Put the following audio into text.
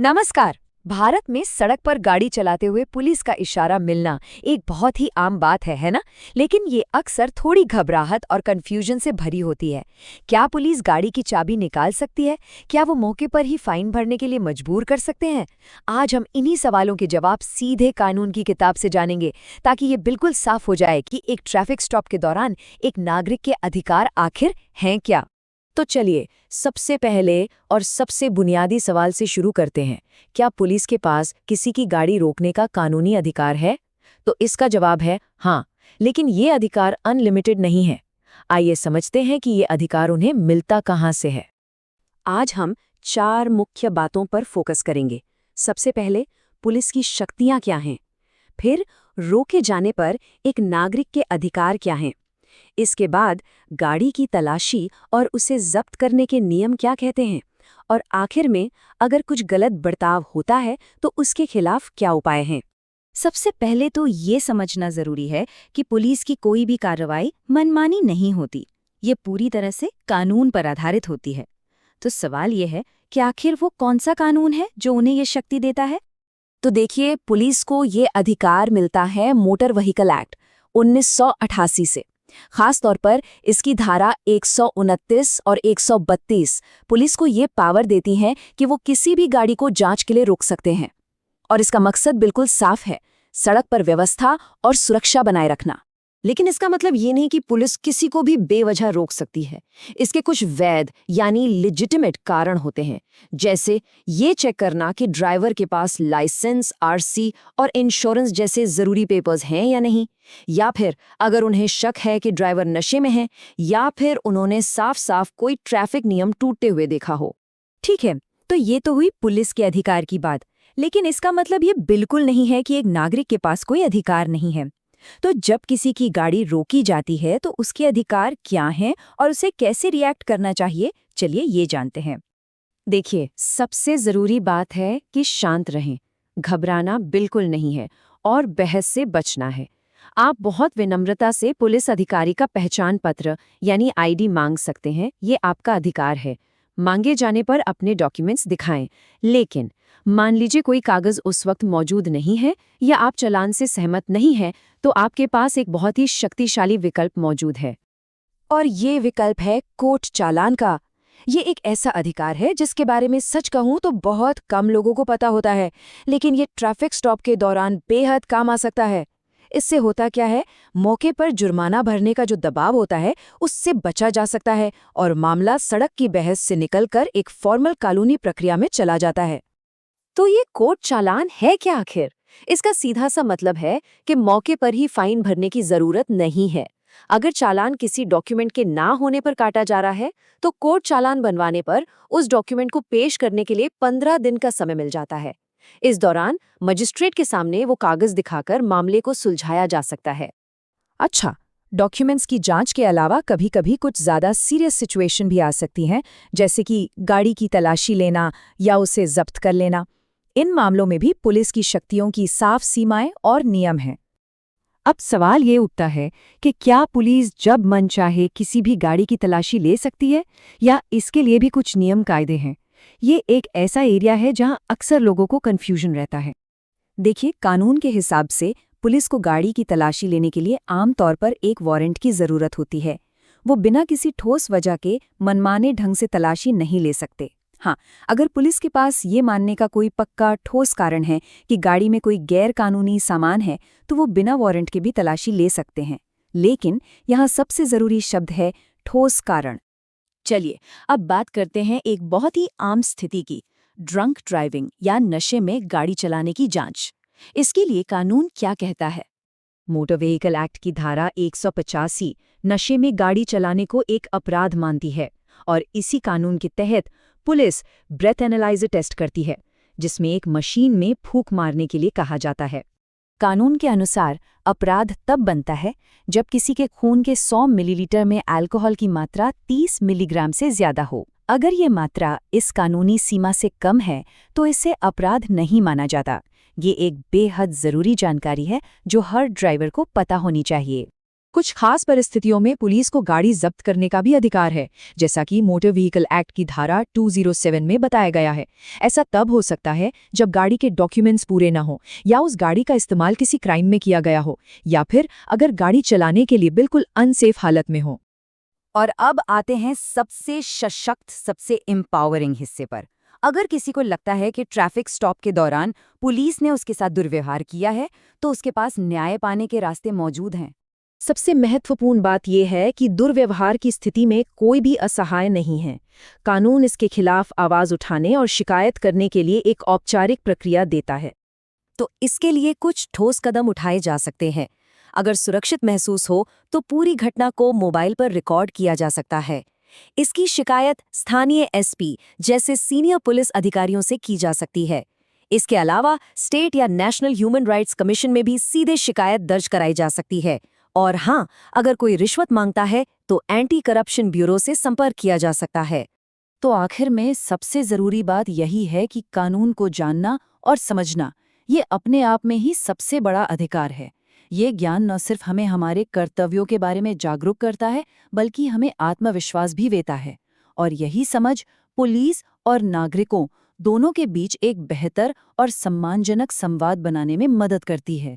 नमस्कार। भारत में सड़क पर गाड़ी चलाते हुए पुलिस का इशारा मिलना एक बहुत ही आम बात है ना? लेकिन ये अक्सर थोड़ी घबराहट और कंफ्यूजन से भरी होती है। क्या पुलिस गाड़ी की चाबी निकाल सकती है? क्या वो मौके पर ही फाइन भरने के लिए मजबूर कर सकते हैं? आज हम इन्हीं सवालों के जवाब सीधे कानून की किताब से जानेंगे, ताकि ये बिल्कुल साफ हो जाए कि एक ट्रैफिक स्टॉप के दौरान एक नागरिक के अधिकार आखिर हैं क्या। तो चलिए सबसे पहले और सबसे बुनियादी सवाल से शुरू करते हैं। क्या पुलिस के पास किसी की गाड़ी रोकने का कानूनी अधिकार है? तो इसका जवाब है हाँ, लेकिन ये अधिकार अनलिमिटेड नहीं है। आइए समझते हैं कि ये अधिकार उन्हें मिलता कहाँ से है। आज हम 4 मुख्य बातों पर फोकस करेंगे। सबसे पहले, पुलिस की शक्तियाँ क्या हैं? फिर रोके जाने पर एक नागरिक के अधिकार क्या हैं? इसके बाद गाड़ी की तलाशी और उसे जब्त करने के नियम क्या कहते हैं? और आखिर में अगर कुछ गलत बर्ताव होता है तो उसके खिलाफ क्या उपाय हैं? सबसे पहले तो ये समझना जरूरी है कि पुलिस की कोई भी कार्रवाई मनमानी नहीं होती। ये पूरी तरह से कानून पर आधारित होती है। तो सवाल ये है कि आखिर वो कौन सा कानून है जो उन्हें ये शक्ति देता है? तो देखिए, पुलिस को ये अधिकार मिलता है मोटर व्हीकल एक्ट 1988 से। खास तौर पर इसकी धारा 129 और 132 पुलिस को ये पावर देती हैं कि वो किसी भी गाड़ी को जांच के लिए रोक सकते हैं। और इसका मकसद बिल्कुल साफ है, सड़क पर व्यवस्था और सुरक्षा बनाए रखना। लेकिन इसका मतलब ये नहीं कि पुलिस किसी को भी बेवजह रोक सकती है। इसके कुछ वैध यानी लेजिटिमेट कारण होते हैं, जैसे ये चेक करना कि ड्राइवर के पास लाइसेंस, आरसी और इंश्योरेंस जैसे जरूरी पेपर्स हैं या नहीं, या फिर अगर उन्हें शक है कि ड्राइवर नशे में है, या फिर उन्होंने साफ साफ कोई ट्रैफिक नियम टूटते हुए देखा हो। ठीक है, तो ये तो हुई पुलिस के अधिकार की बात। लेकिन इसका मतलब ये बिल्कुल नहीं है कि एक नागरिक के पास कोई अधिकार नहीं है। तो जब किसी की गाड़ी रोकी जाती है तो उसके अधिकार क्या हैं और उसे कैसे रिएक्ट करना चाहिए, चलिए ये जानते हैं। देखिए, सबसे जरूरी बात है कि शांत रहें, घबराना बिल्कुल नहीं है और बहस से बचना है। आप बहुत विनम्रता से पुलिस अधिकारी का पहचान पत्र यानी आईडी मांग सकते हैं, ये आपका अधिकार है। मांगे जाने पर अपने डॉक्यूमेंट्स दिखाएं। लेकिन मान लीजिए कोई कागज उस वक्त मौजूद नहीं है या आप चालान से सहमत नहीं हैं, तो आपके पास एक बहुत ही शक्तिशाली विकल्प मौजूद है। और ये विकल्प है कोर्ट चालान का। ये एक ऐसा अधिकार है जिसके बारे में सच कहूं तो बहुत कम लोगों को पता होता है, लेकिन ये ट्रैफिक स्टॉप के दौरान बेहद काम आ सकता है। इससे होता क्या है, मौके पर जुर्माना भरने का जो दबाव होता है उससे बचा जा सकता है और मामला सड़क की बहस से निकलकर एक फॉर्मल कानूनी प्रक्रिया में चला जाता है। तो ये कोर्ट चालान है क्या आखिर? इसका सीधा सा मतलब है कि मौके पर ही फाइन भरने की जरूरत नहीं है। अगर चालान किसी डॉक्यूमेंट के ना होने पर काटा जा रहा है, तो कोर्ट चालान बनवाने पर उस डॉक्यूमेंट को पेश करने के लिए 15 दिन का समय मिल जाता है। इस दौरान मजिस्ट्रेट के सामने वो कागज दिखाकर मामले को सुलझाया जा सकता है। अच्छा, डॉक्यूमेंट्स की जांच के अलावा कभी-कभी कुछ ज्यादा सीरियस सिचुएशन भी आ सकती हैं, जैसे कि गाड़ी की तलाशी लेना या उसे जब्त कर लेना। इन मामलों में भी पुलिस की शक्तियों की साफ सीमाएं और नियम हैं। अब सवाल ये उठता है कि क्या पुलिस जब मन चाहे किसी भी गाड़ी की तलाशी ले सकती है, या इसके लिए भी कुछ नियम कायदे हैं? ये एक ऐसा एरिया है जहां अक्सर लोगों को कन्फ्यूजन रहता है। देखिए, कानून के हिसाब से पुलिस को गाड़ी की तलाशी लेने के लिए आमतौर पर एक वारंट की जरूरत होती है। वो बिना किसी ठोस वजह के मनमाने ढंग से तलाशी नहीं ले सकते। हाँ, अगर पुलिस के पास ये मानने का कोई पक्का ठोस कारण है कि गाड़ी में कोई गैर कानूनी सामान है, तो वो बिना वारंट के भी तलाशी ले सकते हैं। लेकिन यहाँ सबसे जरूरी शब्द है ठोस कारण। चलिए अब बात करते हैं एक बहुत ही आम स्थिति की, ड्रंक ड्राइविंग या नशे में गाड़ी चलाने की जांच। इसके लिए कानून क्या कहता है? मोटर व्हीकल एक्ट की धारा 185 नशे में गाड़ी चलाने को एक अपराध मानती है, और इसी कानून के तहत पुलिस ब्रेथ एनालाइजर टेस्ट करती है, जिसमें एक मशीन में फूंक मारने के लिए कहा जाता है। कानून के अनुसार अपराध तब बनता है जब किसी के खून के 100 मिलीलीटर में अल्कोहल की मात्रा 30 मिलीग्राम से ज्यादा हो। अगर ये मात्रा इस कानूनी सीमा से कम है तो इसे अपराध नहीं माना जाता। ये एक बेहद जरूरी जानकारी है जो हर ड्राइवर को पता होनी चाहिए। कुछ खास परिस्थितियों में पुलिस को गाड़ी जब्त करने का भी अधिकार है, जैसा कि मोटर व्हीकल एक्ट की धारा 207 में बताया गया है। ऐसा तब हो सकता है जब गाड़ी के डॉक्यूमेंट्स पूरे न हो, या उस गाड़ी का इस्तेमाल किसी क्राइम में किया गया हो, या फिर अगर गाड़ी चलाने के लिए बिल्कुल अनसेफ हालत में हो। और अब आते हैं सबसे सशक्त, सबसे एम्पावरिंग हिस्से पर। अगर किसी को लगता है कि ट्रैफिक स्टॉप के दौरान पुलिस ने उसके साथ दुर्व्यवहार किया है, तो उसके पास न्याय पाने के रास्ते मौजूद हैं। सबसे महत्वपूर्ण बात यह है कि दुर्व्यवहार की स्थिति में कोई भी असहाय नहीं है। कानून इसके खिलाफ आवाज उठाने और शिकायत करने के लिए एक औपचारिक प्रक्रिया देता है। तो इसके लिए कुछ ठोस कदम उठाए जा सकते हैं। अगर सुरक्षित महसूस हो तो पूरी घटना को मोबाइल पर रिकॉर्ड किया जा सकता है। इसकी शिकायत स्थानीय एसपी जैसे सीनियर पुलिस अधिकारियों से की जा सकती है। इसके अलावा स्टेट या नेशनल ह्यूमन राइट्स कमीशन में भी सीधे शिकायत दर्ज कराई जा सकती है। और हाँ, अगर कोई रिश्वत मांगता है तो एंटी करप्शन ब्यूरो से संपर्क किया जा सकता है। तो आखिर में सबसे जरूरी बात यही है कि कानून को जानना और समझना ये अपने आप में ही सबसे बड़ा अधिकार है। ये ज्ञान न सिर्फ हमें हमारे कर्तव्यों के बारे में जागरूक करता है, बल्कि हमें आत्मविश्वास भी देता है। और यही समझ पुलिस और नागरिकों दोनों के बीच एक बेहतर और सम्मानजनक संवाद बनाने में मदद करती है।